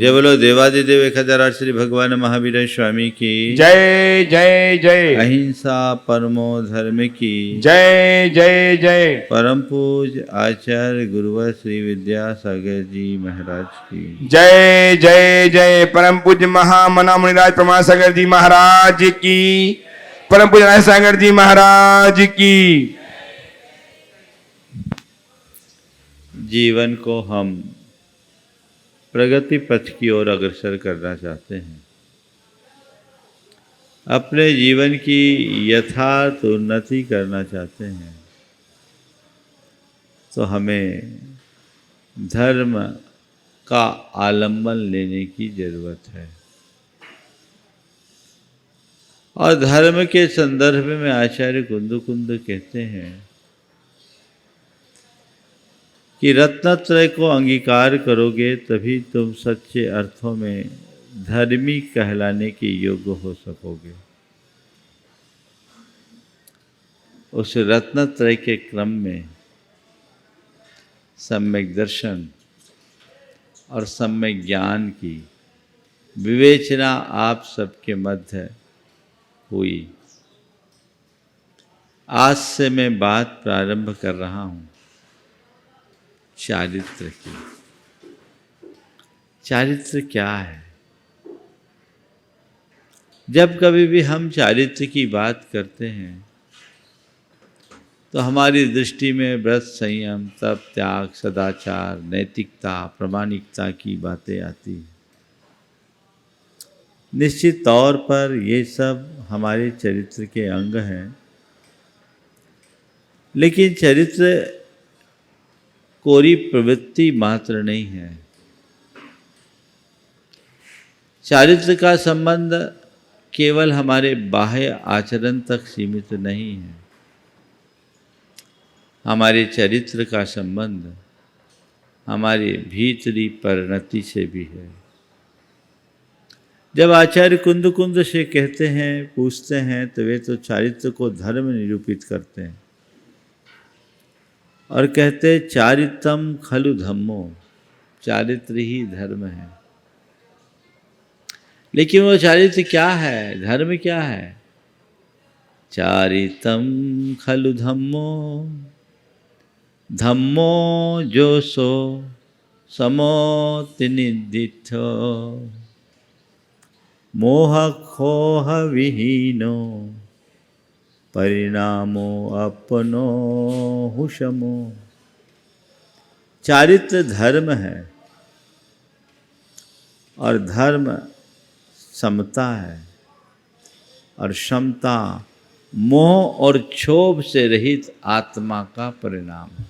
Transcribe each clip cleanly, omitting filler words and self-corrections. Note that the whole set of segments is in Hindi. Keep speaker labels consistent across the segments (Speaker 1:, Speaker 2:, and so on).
Speaker 1: जय बोलो देवादिदेव 1008 श्री भगवान महावीर स्वामी की
Speaker 2: जय जय जय।
Speaker 1: अहिंसा परमो धर्म की
Speaker 2: जय जय जय।
Speaker 1: परम पूज आचार्य गुरुवर श्री विद्यासागर जी महाराज की
Speaker 2: जय जय जय। परम पूज्य महामना मुनिराज प्रमाण सागर जी महाराज की। परम पूज्य नारायण सागर जी महाराज की।
Speaker 1: जीवन को हम प्रगति पथ की ओर अग्रसर करना चाहते हैं। अपने जीवन की यथार्थ उन्नति करना चाहते हैं तो हमें धर्म का आलंबन लेने की जरूरत है। और धर्म के संदर्भ में आचार्य कुंद कहते हैं कि रत्नत्रय को अंगीकार करोगे तभी तुम सच्चे अर्थों में धर्मी कहलाने के योग्य हो सकोगे। उस रत्नत्रय के क्रम में सम्यक दर्शन और सम्यक ज्ञान की विवेचना आप सबके मध्य हुई। आज से मैं बात प्रारंभ कर रहा हूँ चारित्र की। चारित्र क्या है? जब कभी भी हम चारित्र की बात करते हैं तो हमारी दृष्टि में व्रत, संयम, तप, त्याग, सदाचार, नैतिकता, प्रामाणिकता की बातें आती हैं। निश्चित तौर पर ये सब हमारे चरित्र के अंग हैं, लेकिन चरित्र कोरी प्रवृत्ति मात्र नहीं है। चारित्र का संबंध केवल हमारे बाह्य आचरण तक सीमित नहीं है। हमारे चरित्र का संबंध हमारी भीतरी परिणति से भी है। जब आचार्य कुंद से कहते हैं, पूछते हैं, तो वे तो चारित्र को धर्म निरूपित करते हैं और कहते चारित्रम खलु धम्मो, चारित्र ही धर्म है। लेकिन वो चारित्र क्या है, धर्म क्या है? चारित्रम खलु धम्मो, धम्मो जो सो समोति निदिथो, मोह खोह विहीनो, परिणामो अपनो हुशमो। चारित्र धर्म है और धर्म समता है और समता मोह और क्षोभ से रहित आत्मा का परिणाम है।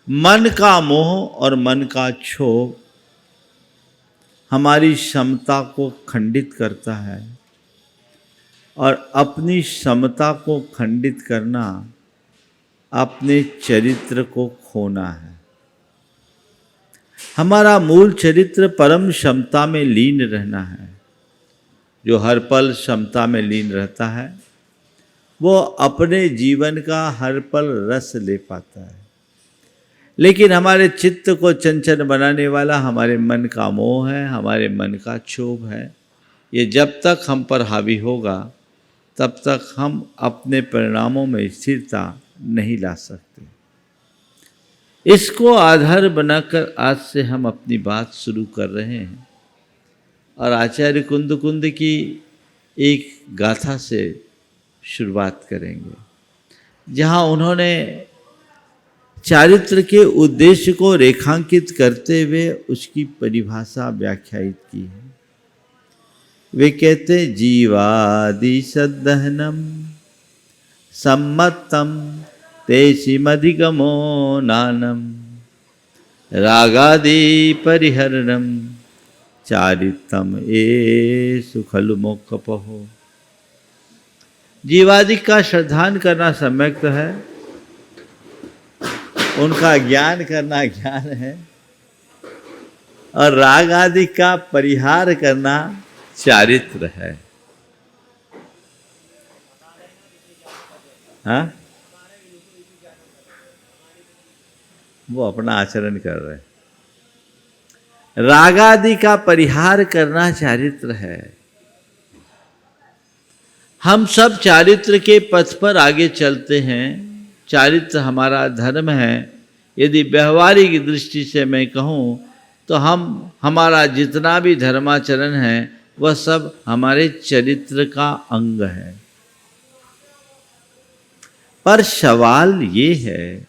Speaker 1: मन का मोह और मन का क्षोभ हमारी क्षमता को खंडित करता है और अपनी क्षमता को खंडित करना अपने चरित्र को खोना है। हमारा मूल चरित्र परम क्षमता में लीन रहना है। जो हर पल क्षमता में लीन रहता है वो अपने जीवन का हर पल रस ले पाता है। लेकिन हमारे चित्त को चंचल बनाने वाला हमारे मन का मोह है, हमारे मन का क्षोभ है। ये जब तक हम पर हावी होगा तब तक हम अपने परिणामों में स्थिरता नहीं ला सकते। इसको आधार बनाकर आज से हम अपनी बात शुरू कर रहे हैं और आचार्य कुंद की एक गाथा से शुरुआत करेंगे, जहां उन्होंने चारित्र के उद्देश्य को रेखांकित करते हुए उसकी परिभाषा व्याख्यायित की है। वे कहते जीवादि सद्दहनम सम्मतम तेषिमधिगमो नानम रागादि परिहरणम चारित्रम एषु खलु मोक्षपहो। जीवादि का श्रद्धान करना सम्यक तो है, उनका ज्ञान करना ज्ञान है और राग आदि का परिहार करना चारित्र है। हाँ, वो अपना आचरण कर रहे हैं। रागादि का परिहार करना चारित्र है। हम सब चारित्र के पथ पर आगे चलते हैं। चारित्र हमारा धर्म है। यदि व्यवहारिक दृष्टि से मैं कहूँ तो हमारा जितना भी धर्माचरण है वह सब हमारे चरित्र का अंग है। पर सवाल ये है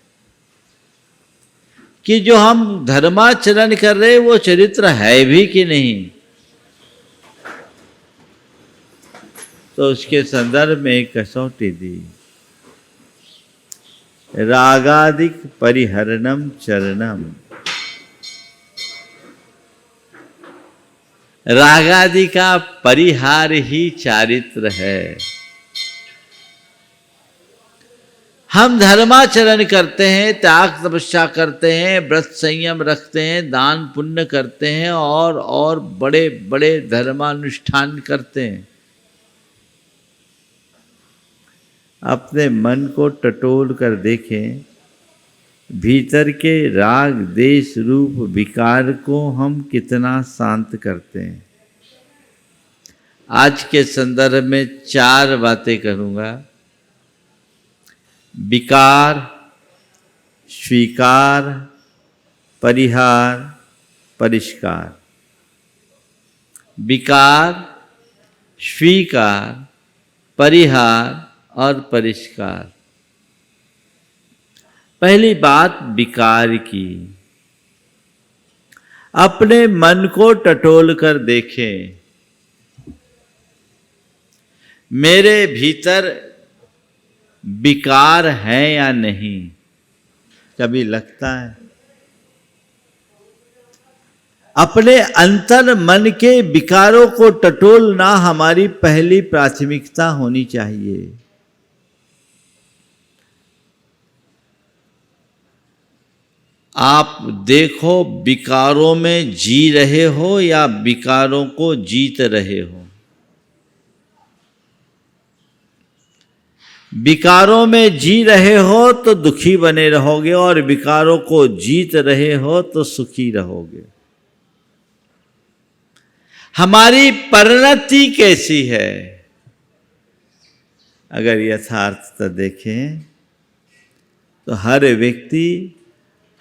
Speaker 1: कि जो हम धर्माचरण कर रहे वो चरित्र है भी कि नहीं। तो उसके संदर्भ में एक कसौटी दी, रागादिक परिहरणम चरणम। रागादि का परिहार ही चारित्र है। हम धर्माचरण करते हैं, त्याग तपस्या करते हैं, व्रत संयम रखते हैं, दान पुण्य करते हैं और बड़े बड़े धर्मानुष्ठान करते हैं। अपने मन को टटोल कर देखें, भीतर के राग देश रूप विकार को हम कितना शांत करते हैं। आज के संदर्भ में 4 बातें करूँगा। विकार, स्वीकार, परिहार, परिष्कार। विकार, स्वीकार, परिहार और परिष्कार। पहली बात विकार की। अपने मन को टटोल कर देखें, मेरे भीतर विकार है या नहीं। कभी लगता है? अपने अंतर मन के विकारों को टटोलना हमारी पहली प्राथमिकता होनी चाहिए। आप देखो, विकारों में जी रहे हो या विकारों को जीत रहे हो। विकारों में जी रहे हो तो दुखी बने रहोगे और विकारों को जीत रहे हो तो सुखी रहोगे। हमारी परिणति कैसी है? अगर यथार्थता देखें तो हर व्यक्ति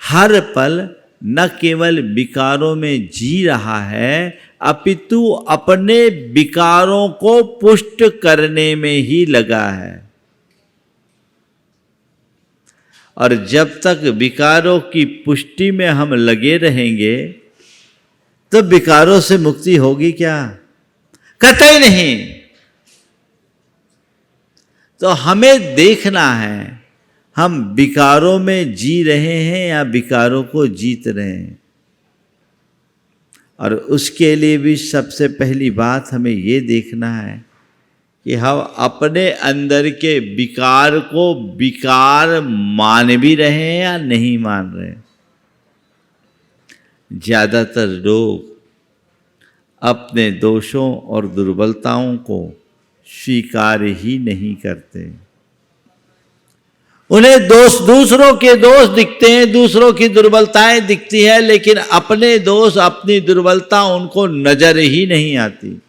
Speaker 1: हर पल न केवल विकारों में जी रहा है अपितु अपने विकारों को पुष्ट करने में ही लगा है। और जब तक विकारों की पुष्टि में हम लगे रहेंगे तो विकारों से मुक्ति होगी क्या? कतई नहीं। तो हमें देखना है हम विकारों में जी रहे हैं या विकारों को जीत रहे हैं। और उसके लिए भी सबसे पहली बात हमें ये देखना है कि हम अपने अंदर के विकार को विकार मान भी रहे हैं या नहीं मान रहे। ज़्यादातर लोग अपने दोषों और दुर्बलताओं को स्वीकार ही नहीं करते। उन्हें दूसरों के दोष दिखते हैं, दूसरों की दुर्बलताएं दिखती है, लेकिन अपने दोष अपनी दुर्बलता उनको नजर ही नहीं आती।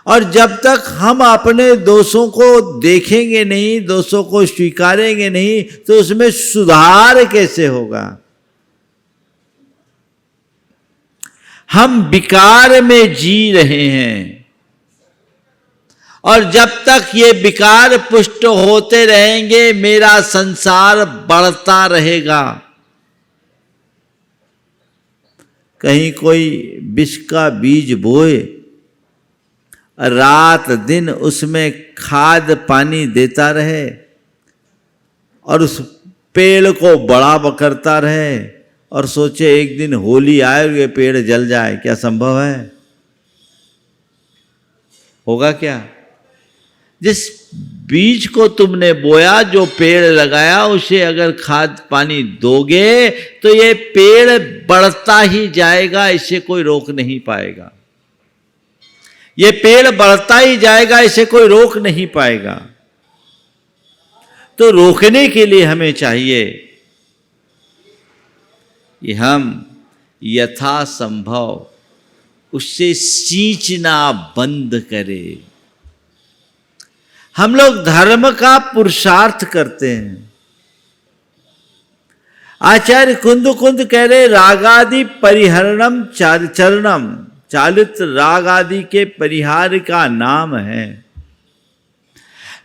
Speaker 1: और जब तक हम अपने दोषों को देखेंगे नहीं, दोषों को स्वीकारेंगे नहीं, तो उसमें सुधार कैसे होगा? हम विकार में जी रहे हैं और जब तक ये विकार पुष्ट होते रहेंगे मेरा संसार बढ़ता रहेगा। कहीं कोई विष का बीज बोए, रात दिन उसमें खाद पानी देता रहे और उस पेड़ को बड़ा करता रहे और सोचे एक दिन होली आए और ये पेड़ जल जाए। क्या संभव है? होगा क्या? जिस बीज को तुमने बोया, जो पेड़ लगाया, उसे अगर खाद पानी दोगे तो ये पेड़ बढ़ता ही जाएगा, इसे कोई रोक नहीं पाएगा। ये पेड़ बढ़ता ही जाएगा, इसे कोई रोक नहीं पाएगा। तो रोकने के लिए हमें चाहिए कि हम यथासंभव उससे सींचना बंद करें। हम लोग धर्म का पुरुषार्थ करते हैं। आचार्य कुंद कह रहे रागादि परिहरणम चरणम, चालित राग आदि के परिहार का नाम है।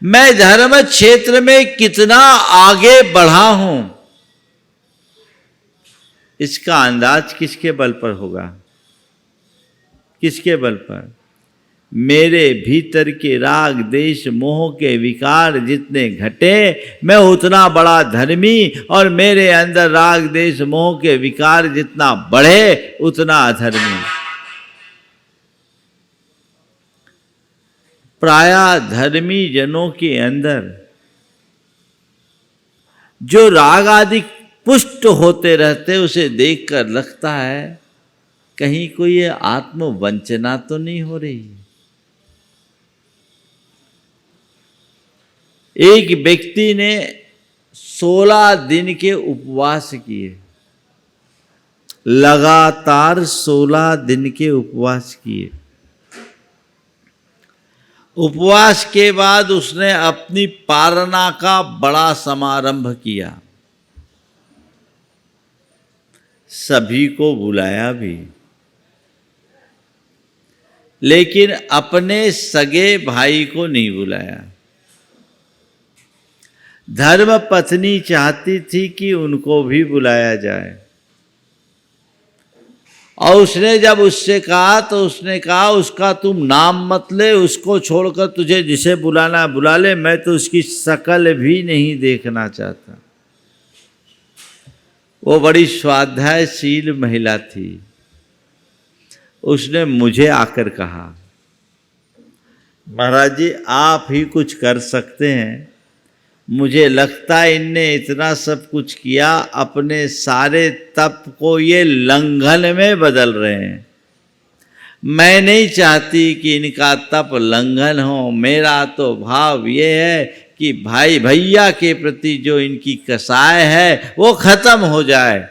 Speaker 1: मैं धर्म क्षेत्र में कितना आगे बढ़ा हूं, इसका अंदाज किसके बल पर होगा? किसके बल पर? मेरे भीतर के राग देश मोह के विकार जितने घटे, मैं उतना बड़ा धर्मी, और मेरे अंदर राग देश मोह के विकार जितना बढ़े उतना अधर्मी। प्रायः धर्मी जनों के अंदर जो राग आदि पुष्ट होते रहते, उसे देखकर लगता है कहीं कोई ये आत्मवंचना तो नहीं हो रही। एक व्यक्ति ने 16 दिन के उपवास किए, लगातार 16 दिन के उपवास किए। उपवास के बाद उसने अपनी पारणा का बड़ा समारंभ किया, सभी को बुलाया भी, लेकिन अपने सगे भाई को नहीं बुलाया। धर्म पत्नी चाहती थी कि उनको भी बुलाया जाए, और उसने जब उससे कहा तो उसने कहा उसका तुम नाम मत ले, उसको छोड़कर तुझे जिसे बुलाना बुला ले, मैं तो उसकी शकल भी नहीं देखना चाहता। वो बड़ी स्वाध्यायशील महिला थी। उसने मुझे आकर कहा, महाराज जी आप ही कुछ कर सकते हैं, मुझे लगता है इनने इतना सब कुछ किया, अपने सारे तप को ये लंघन में बदल रहे हैं। मैं नहीं चाहती कि इनका तप लंघन हो। मेरा तो भाव ये है कि भाई भैया के प्रति जो इनकी कसाय है वो खत्म हो जाए।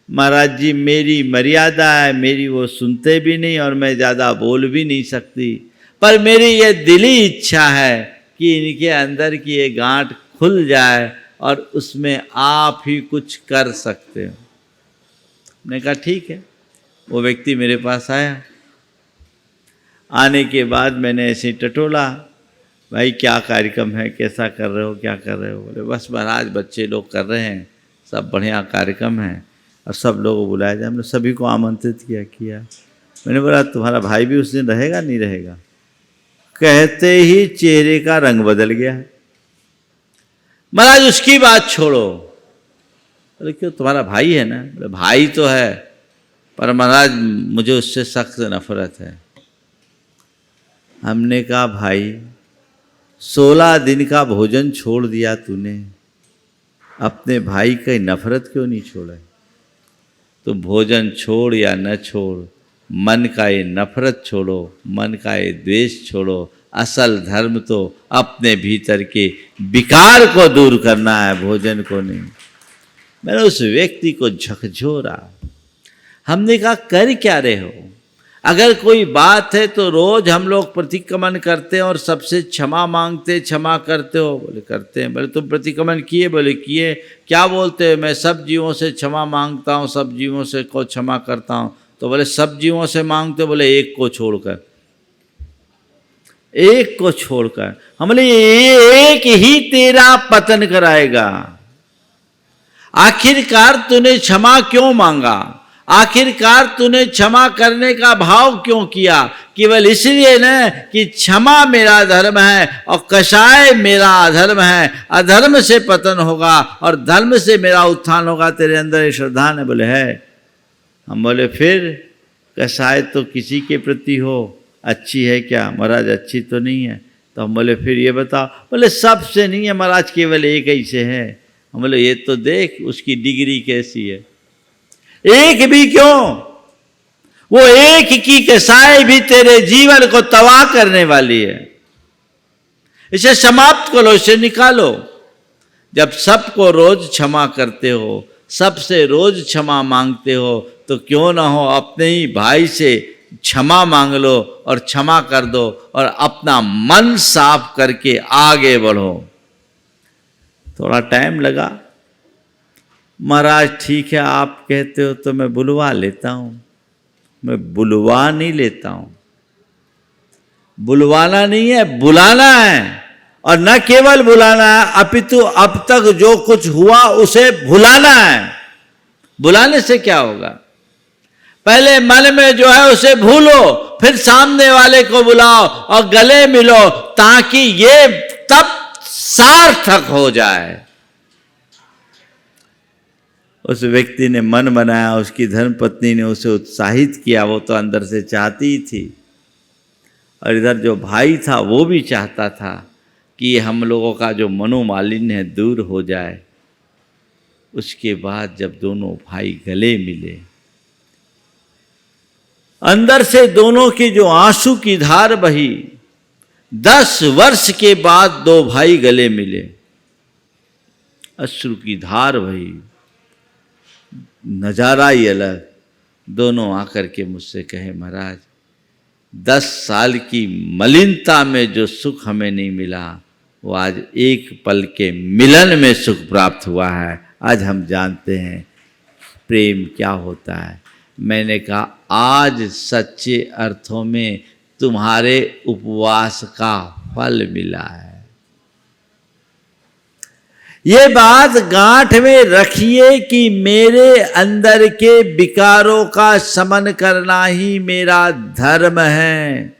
Speaker 1: महाराज जी मेरी मर्यादा है, मेरी वो सुनते भी नहीं और मैं ज़्यादा बोल भी नहीं सकती, पर मेरी ये दिली इच्छा है कि इनके अंदर की ये गांठ खुल जाए और उसमें आप ही कुछ कर सकते हो। मैंने कहा ठीक है। वो व्यक्ति मेरे पास आया। आने के बाद मैंने ऐसे टटोला, भाई क्या कार्यक्रम है, कैसा कर रहे हो, क्या कर रहे हो? बोले बस महाराज बच्चे लोग कर रहे हैं, सब बढ़िया कार्यक्रम है और सब लोगों को बुलाया जाए। हमने सभी को आमंत्रित किया। मैंने बोला तुम्हारा भाई भी उस दिन रहेगा नहीं रहेगा? कहते ही चेहरे का रंग बदल गया है। महाराज उसकी बात छोड़ो। बोले क्यों, तुम्हारा भाई है ना? बोले भाई तो है, पर महाराज मुझे उससे सख्त नफरत है। हमने कहा भाई 16 दिन का भोजन छोड़ दिया तूने, अपने भाई की नफरत क्यों नहीं छोड़ा? तो भोजन छोड़ या न छोड़, मन का ये नफरत छोड़ो, मन का ये द्वेष छोड़ो। असल धर्म तो अपने भीतर के विकार को दूर करना है, भोजन को नहीं। मैंने उस व्यक्ति को झकझोरा। हमने कहा कर क्या रहे हो? अगर कोई बात है तो रोज हम लोग प्रतिक्रमण करते हैं और सबसे क्षमा मांगते, क्षमा करते हो? बोले करते हैं। बोले तुम प्रतिक्रमण किए? बोले किए। क्या बोलते हो? मैं सब जीवों से क्षमा मांगता हूँ, सब जीवों से को क्षमा करता हूँ। तो बोले सब जीवों से मांगते? बोले एक को छोड़कर। एक को छोड़कर। हम बोले एक ही तेरा पतन कराएगा। आखिरकार तूने क्षमा क्यों मांगा? आखिरकार तूने क्षमा करने का भाव क्यों किया? केवल इसलिए न कि क्षमा मेरा धर्म है और कषाय मेरा अधर्म है। अधर्म से पतन होगा और धर्म से मेरा उत्थान होगा। तेरे अंदर ये श्रद्धा है? बोले है। हम बोले फिर कषाय तो किसी के प्रति हो, अच्छी है क्या? महाराज अच्छी तो नहीं है। तो हम बोले फिर ये बताओ। बोले सबसे नहीं है महाराज, केवल एक ही से है। हम बोले ये तो देख उसकी डिग्री कैसी है। एक भी क्यों, वो एक की कसाई भी तेरे जीवन को तबाह करने वाली है। इसे समाप्त करो, इसे निकालो। जब सबको रोज क्षमा करते हो सबसे रोज क्षमा मांगते हो तो क्यों ना हो अपने ही भाई से क्षमा मांग लो और क्षमा कर दो और अपना मन साफ करके आगे बढ़ो। थोड़ा टाइम लगा। महाराज ठीक है, आप कहते हो तो मैं बुलवा लेता हूँ। मैं बुलवा नहीं लेता हूँ, बुलवाना नहीं है, बुलाना है। और न केवल बुलाना है अपितु अब तक जो कुछ हुआ उसे भुलाना है। बुलाने से क्या होगा? पहले मन में जो है उसे भूलो, फिर सामने वाले को बुलाओ और गले मिलो, ताकि ये तब सार्थक हो जाए। उस व्यक्ति ने मन बनाया, उसकी धर्मपत्नी ने उसे उत्साहित किया, वो तो अंदर से चाहती ही थी। और इधर जो भाई था वो भी चाहता था कि हम लोगों का जो मनोमालिन्य है दूर हो जाए। उसके बाद जब दोनों भाई गले मिले, अंदर से दोनों की जो आंसू की धार बही, 10 वर्ष के बाद दो भाई गले मिले, अश्रु की धार बही, नजारा ही अलग। दोनों आकर के मुझसे कहे, महाराज 10 साल की मलिनता में जो सुख हमें नहीं मिला, वो आज एक पल के मिलन में सुख प्राप्त हुआ है। आज हम जानते हैं प्रेम क्या होता है। मैंने कहा, आज सच्चे अर्थों में तुम्हारे उपवास का फल मिला है। ये बात गांठ में रखिए कि मेरे अंदर के विकारों का शमन करना ही मेरा धर्म है।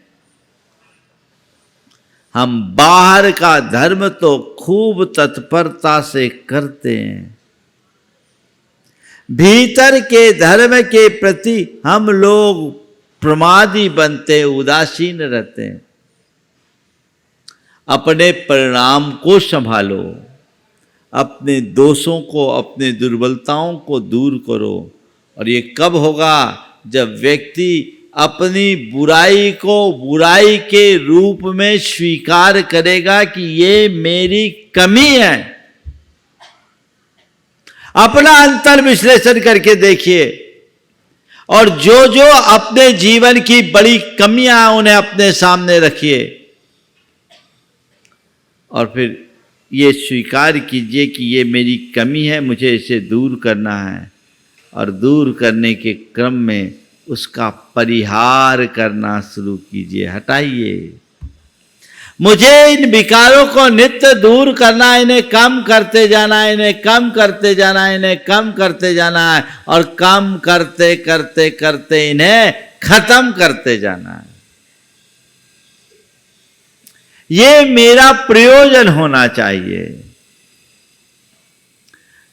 Speaker 1: हम बाहर का धर्म तो खूब तत्परता से करते हैं, भीतर के धर्म के प्रति हम लोग प्रमादी बनते, उदासीन रहते हैं। अपने परिणाम को संभालो, अपने दोषों को, अपने दुर्बलताओं को दूर करो। और ये कब होगा? जब व्यक्ति अपनी बुराई को बुराई के रूप में स्वीकार करेगा कि ये मेरी कमी है। अपना अंतर विश्लेषण करके देखिए और जो जो अपने जीवन की बड़ी कमियां उन्हें अपने सामने रखिए और फिर ये स्वीकार कीजिए कि ये मेरी कमी है, मुझे इसे दूर करना है। और दूर करने के क्रम में उसका परिहार करना शुरू कीजिए, हटाइए। मुझे इन विकारों को नित्य दूर करना, इन्हें कम करते जाना, इन्हें कम करते जाना, इन्हें कम करते जाना है और कम करते करते करते इन्हें खत्म करते जाना है। ये मेरा प्रयोजन होना चाहिए।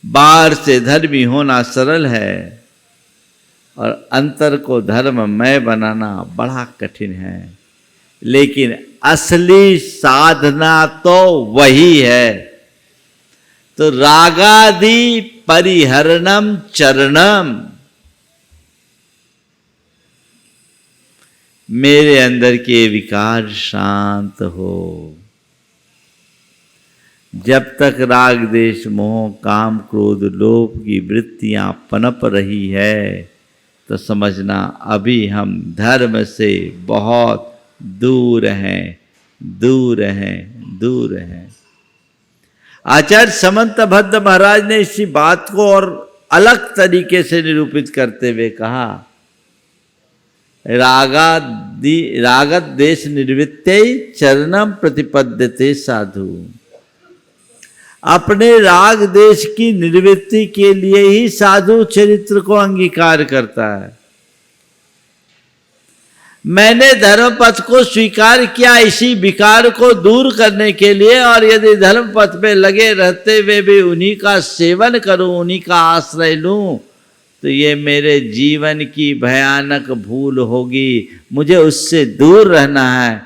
Speaker 1: बाहर से धर्मी होना सरल है और अंतर को धर्ममय बनाना बड़ा कठिन है। लेकिन असली साधना तो वही है। तो रागादि परिहरणम चरणम, मेरे अंदर के विकार शांत हो। जब तक राग देश मोह काम क्रोध लोभ की वृत्तियां पनप रही है तो समझना अभी हम धर्म से बहुत दूर हैं, दूर हैं, दूर हैं। आचार्य समंत भद्र महाराज ने इसी बात को और अलग तरीके से निरूपित करते हुए कहा, रागत देश निर्वृत्ते चरणम प्रतिपद्यते साधु। अपने राग देश की निर्वृत्ति के लिए ही साधु चरित्र को अंगीकार करता है। मैंने धर्मपथ को स्वीकार किया इसी विकार को दूर करने के लिए, और यदि धर्मपथ पे लगे रहते हुए भी उन्हीं का सेवन करूं, उन्हीं का आश्रय लूं, तो ये मेरे जीवन की भयानक भूल होगी। मुझे उससे दूर रहना है,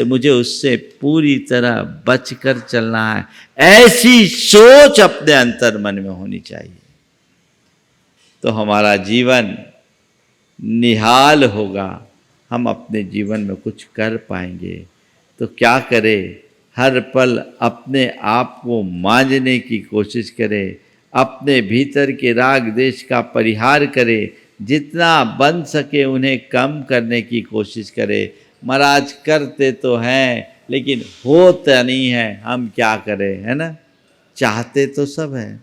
Speaker 1: मुझे उससे पूरी तरह बचकर चलना है। ऐसी सोच अपने अंतर मन में होनी चाहिए, तो हमारा जीवन निहाल होगा। हम अपने जीवन में कुछ कर पाएंगे। तो क्या करें? हर पल अपने आप को मांझने की कोशिश करें, अपने भीतर के राग देश का परिहार करे, जितना बन सके उन्हें कम करने की कोशिश करे। महाराज करते तो हैं लेकिन होता नहीं है, हम क्या करें, है ना। चाहते तो सब है,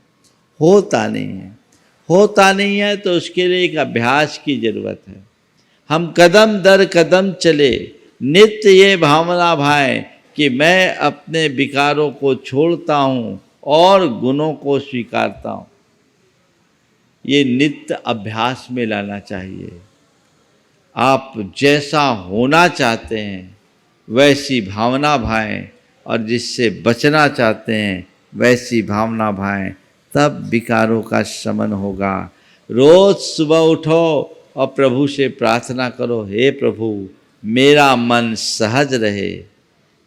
Speaker 1: होता नहीं है। होता नहीं है तो उसके लिए एक अभ्यास की जरूरत है। हम कदम दर कदम चले, नित्य ये भावना भाएं कि मैं अपने विकारों को छोड़ता हूँ और गुणों को स्वीकारता हूँ। ये नित्य अभ्यास में लाना चाहिए। आप जैसा होना चाहते हैं वैसी भावना भाएं, और जिससे बचना चाहते हैं वैसी भावना भाएं, तब विकारों का शमन होगा। रोज सुबह उठो और प्रभु से प्रार्थना करो, हे प्रभु मेरा मन सहज रहे,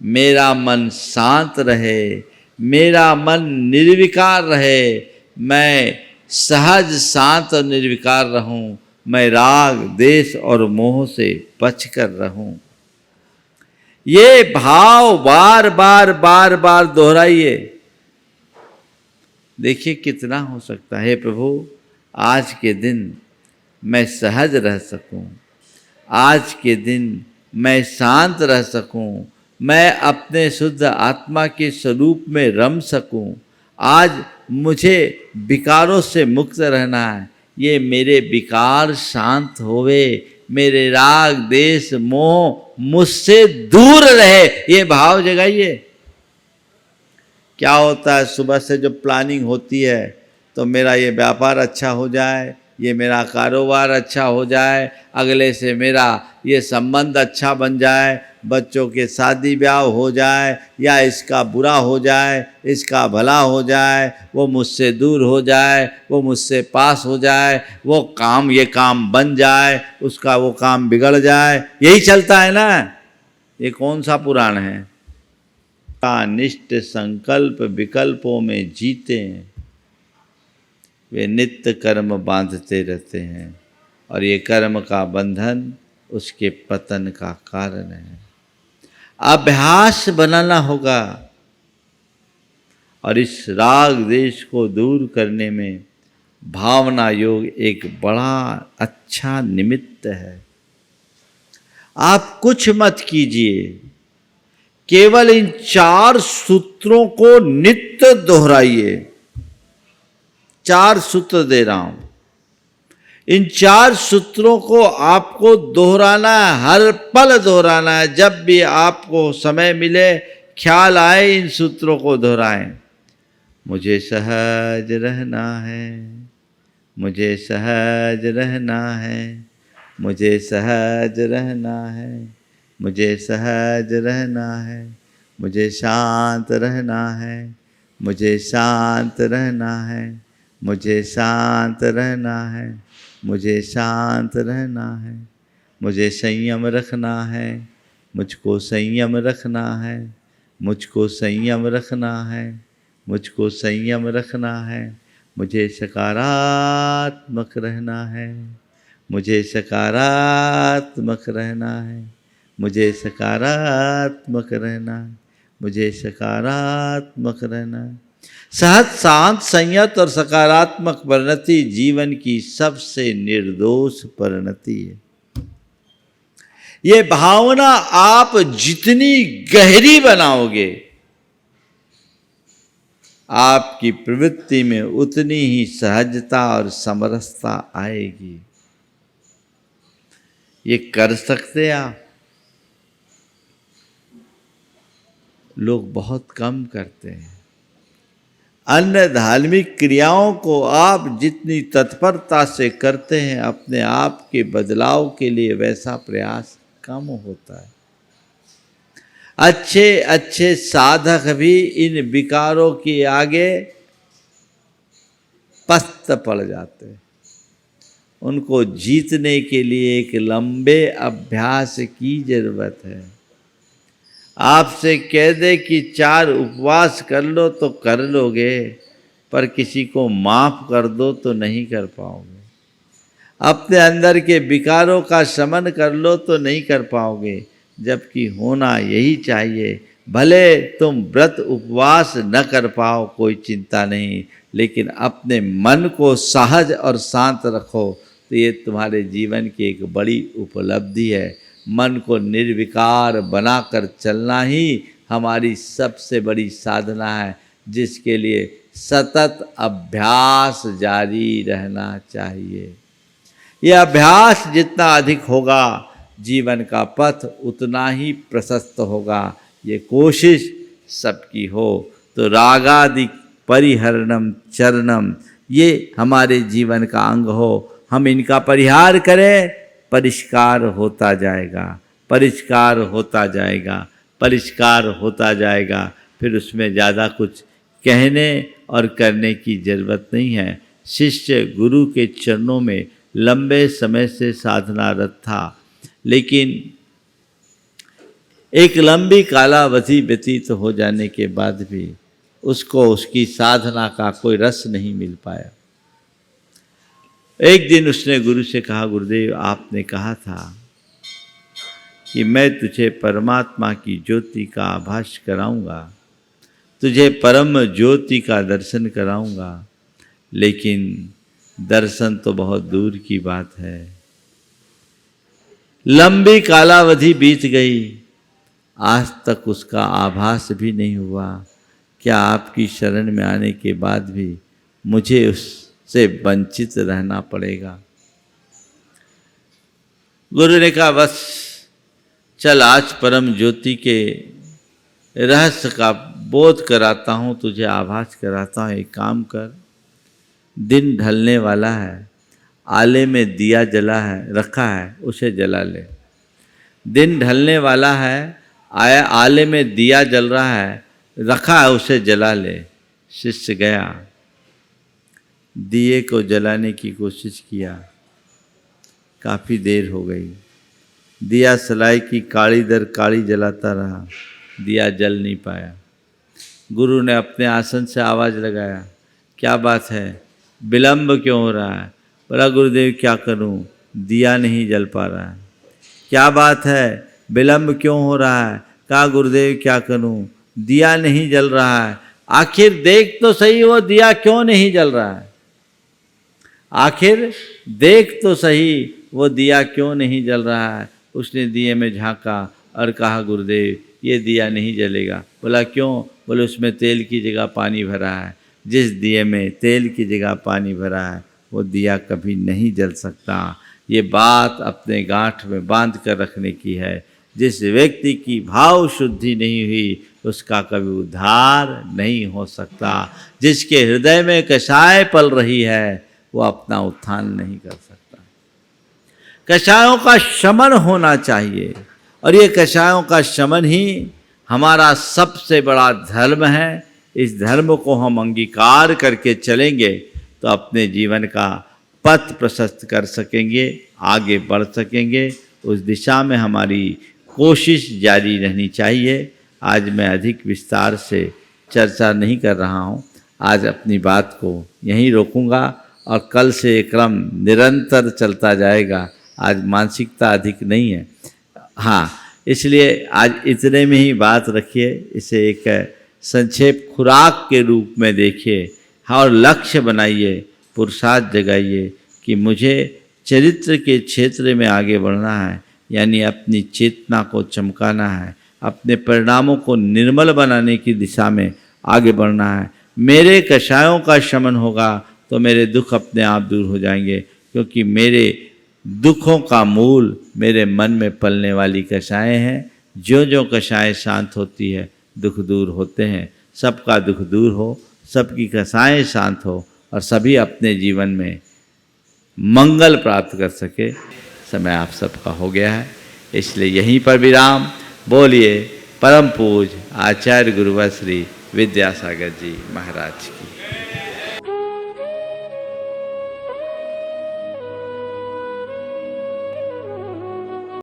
Speaker 1: मेरा मन शांत रहे, मेरा मन निर्विकार रहे, मैं सहज शांत और निर्विकार रहूं, मैं राग देश और मोह से बचकर रहूं। ये भाव बार बार बार बार दोहराइए। देखिए कितना हो सकता है। प्रभु आज के दिन मैं सहज रह सकूं, आज के दिन मैं शांत रह सकूं, मैं अपने शुद्ध आत्मा के स्वरूप में रम सकूं। आज मुझे विकारों से मुक्त रहना है। ये मेरे विकार शांत होवे, मेरे राग देश मोह मुझसे दूर रहे, ये भाव जगाइए। क्या होता है, सुबह से जो प्लानिंग होती है तो मेरा ये व्यापार अच्छा हो जाए, ये मेरा कारोबार अच्छा हो जाए, अगले से मेरा ये संबंध अच्छा बन जाए, बच्चों के शादी ब्याह हो जाए, या इसका बुरा हो जाए, इसका भला हो जाए, वो मुझसे दूर हो जाए, वो मुझसे पास हो जाए, वो काम ये काम बन जाए, उसका वो काम बिगड़ जाए। यही चलता है ना। ये कौन सा पुराण है। का निष्ठ संकल्प विकल्पों में जीते हैं, वे नित्य कर्म बांधते रहते हैं, और ये कर्म का बंधन उसके पतन का कारण है। अभ्यास बनाना होगा, और इस राग देश को दूर करने में भावना योग एक बड़ा अच्छा निमित्त है। आप कुछ मत कीजिए, केवल इन 4 सूत्रों को नित्य दोहराइए। 4 सूत्र दे रहा हूं, इन 4 सूत्रों को आपको दोहराना है, हर पल दोहराना है। जब भी आपको समय मिले, ख्याल आए, इन सूत्रों को दोहराएं। मुझे सहज रहना है, मुझे सहज रहना है, मुझे सहज रहना है, मुझे सहज रहना है, मुझे शांत रहना है, मुझे शांत रहना है, मुझे शांत रहना है, मुझे शांत रहना है, मुझे संयम रखना है, मुझको संयम रखना है, मुझको संयम रखना है, मुझको संयम रखना है, मुझे सकारात्मक रहना है, मुझे सकारात्मक रहना है, मुझे सकारात्मक रहना है, मुझे सकारात्मक रहना है। सहज शांत संयत और सकारात्मक परिणति जीवन की सबसे निर्दोष परिणति है। ये भावना आप जितनी गहरी बनाओगे, आपकी प्रवृत्ति में उतनी ही सहजता और समरसता आएगी। ये कर सकते आप। लोग बहुत कम करते हैं। अन्य धार्मिक क्रियाओं को आप जितनी तत्परता से करते हैं, अपने आप के बदलाव के लिए वैसा प्रयास कम होता है। अच्छे अच्छे साधक भी इन विकारों के आगे पस्त पड़ जाते हैं। उनको जीतने के लिए एक लंबे अभ्यास की जरूरत है। आपसे कह दे कि 4 उपवास कर लो तो कर लोगे, पर किसी को माफ कर दो तो नहीं कर पाओगे। अपने अंदर के विकारों का शमन कर लो तो नहीं कर पाओगे। जबकि होना यही चाहिए, भले तुम व्रत उपवास न कर पाओ कोई चिंता नहीं, लेकिन अपने मन को सहज और शांत रखो तो ये तुम्हारे जीवन की एक बड़ी उपलब्धि है। मन को निर्विकार बनाकर चलना ही हमारी सबसे बड़ी साधना है, जिसके लिए सतत अभ्यास जारी रहना चाहिए। यह अभ्यास जितना अधिक होगा, जीवन का पथ उतना ही प्रशस्त होगा। ये कोशिश सबकी हो तो रागादि परिहरणम चरणम, ये हमारे जीवन का अंग हो। हम इनका परिहार करें, परिष्कार होता जाएगा, परिष्कार होता जाएगा, परिष्कार होता जाएगा। फिर उसमें ज़्यादा कुछ कहने और करने की ज़रूरत नहीं है। शिष्य गुरु के चरणों में लंबे समय से साधनारत था, लेकिन एक लंबी कालावधि व्यतीत हो जाने के बाद भी उसको उसकी साधना का कोई रस नहीं मिल पाया। एक दिन उसने गुरु से कहा, गुरुदेव आपने कहा था कि मैं तुझे परमात्मा की ज्योति का आभास कराऊंगा, तुझे परम ज्योति का दर्शन कराऊंगा, लेकिन दर्शन तो बहुत दूर की बात है। लंबी कालावधि बीत गई, आज तक उसका आभास भी नहीं हुआ। क्या आपकी शरण में आने के बाद भी मुझे उससे वंचित रहना पड़ेगा? गुरु ने कहा, बस चल आज परम ज्योति के रहस्य का बोध कराता हूँ, तुझे आभास कराता हूँ। एक काम कर, दिन ढलने वाला है, आले में दिया जला है रखा है, उसे जला ले। दिन ढलने वाला है, आले में दिया जल रहा है, रखा है, उसे जला ले। शिष्य गया, दिए को जलाने की कोशिश किया, काफ़ी देर हो गई। दिया सलाई की काड़ी दर काड़ी जलाता रहा, दिया जल नहीं पाया। गुरु ने अपने आसन से आवाज़ लगाया, क्या बात है, विलंब क्यों हो रहा है? बोला, गुरुदेव क्या करूं, दिया नहीं जल पा रहा है। क्या बात है, विलंब क्यों हो रहा है? कहा, गुरुदेव क्या करूं, दिया नहीं जल रहा है। आखिर देख तो सही वो दिया क्यों नहीं जल रहा है, आखिर देख तो सही वो दिया क्यों नहीं जल रहा है। उसने दिए में झांका और कहा, गुरुदेव ये दिया नहीं जलेगा। बोला, क्यों? बोले, उसमें तेल की जगह पानी भरा है। जिस दिए में तेल की जगह पानी भरा है वो दिया कभी नहीं जल सकता। ये बात अपने गांठ में बांध कर रखने की है। जिस व्यक्ति की भाव शुद्धि नहीं हुई उसका कभी उद्धार नहीं हो सकता। जिसके हृदय में कषाय पल रही है वो अपना उत्थान नहीं कर सकता। कषायों का शमन होना चाहिए, और ये कषायों का शमन ही हमारा सबसे बड़ा धर्म है। इस धर्म को हम अंगीकार करके चलेंगे तो अपने जीवन का पथ प्रशस्त कर सकेंगे, आगे बढ़ सकेंगे। उस दिशा में हमारी कोशिश जारी रहनी चाहिए। आज मैं अधिक विस्तार से चर्चा नहीं कर रहा हूँ, आज अपनी बात को यहीं रोकूंगा और कल से ये क्रम निरंतर चलता जाएगा। आज मानसिकता अधिक नहीं है, हाँ, इसलिए आज इतने में ही बात रखिए। इसे एक संक्षेप खुराक के रूप में देखिए और लक्ष्य बनाइए, पुरुषार्थ जगाइए कि मुझे चरित्र के क्षेत्र में आगे बढ़ना है, यानी अपनी चेतना को चमकाना है, अपने परिणामों को निर्मल बनाने की दिशा में आगे बढ़ना है। मेरे कषायों का शमन होगा तो मेरे दुख अपने आप दूर हो जाएंगे, क्योंकि मेरे दुखों का मूल मेरे मन में पलने वाली कषाएँ हैं। जो जो कषाएँ शांत होती है दुख दूर होते हैं। सबका दुख दूर हो, सबकी कषाएँ शांत हो और सभी अपने जीवन में मंगल प्राप्त कर सके। समय आप सबका हो गया है, इसलिए यहीं पर विराम। बोलिए परम पूज्य आचार्य गुरुवर श्री विद्यासागर जी महाराज की।